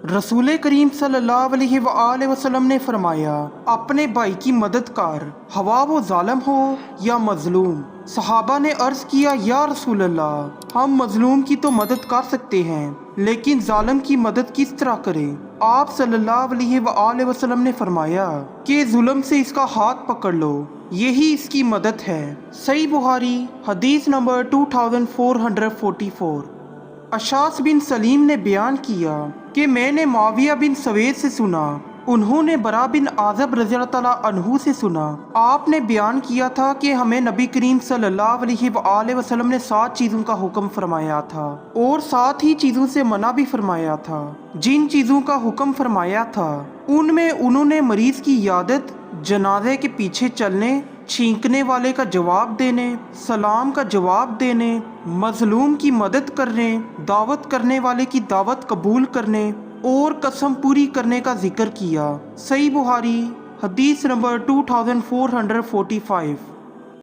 रसूल करीम सल्लल्लाहु अलैहि वआलैहि वसल्लम ने फरमाया, अपने भाई की मदद कर, हवा वो जालिम हो या मजलूम। सहाबा ने अर्ज किया, या रसूल अल्लाह, हम मजलूम की तो मदद कर सकते हैं, लेकिन जालिम की मदद किस तरह करें? आप सल्लल्लाहु अलैहि वआलैहि वसल्लम ने फरमाया कि जुल्म से इसका हाथ पकड़ लो, यही इसकी मदद है। सही बुखारी हदीस नंबर 2444। अशास बिन सलीम ने बयान किया कि मैंने माविया बिन सवेद से सुना, उन्होंने बरा बिन आज़ब रज़ियल्लाहु ताला अन्हु से सुना। आपने बयान किया था कि हमें नबी करीम सल्लल्लाहु अलैहि वसल्लम ने 7 चीज़ों का हुक्म फरमाया था और 7 ही चीज़ों से मना भी फरमाया था। जिन चीज़ों का हुक्म फरमाया था उनमें उन्होंने मरीज़ की यादत, जनाजे के पीछे चलने, छींकने वाले का जवाब देने, सलाम का जवाब देने, मजलूम की मदद करने, दावत करने वाले की दावत कबूल करने और कसम पूरी करने का जिक्र किया। सही बुखारी हदीस नंबर 2445।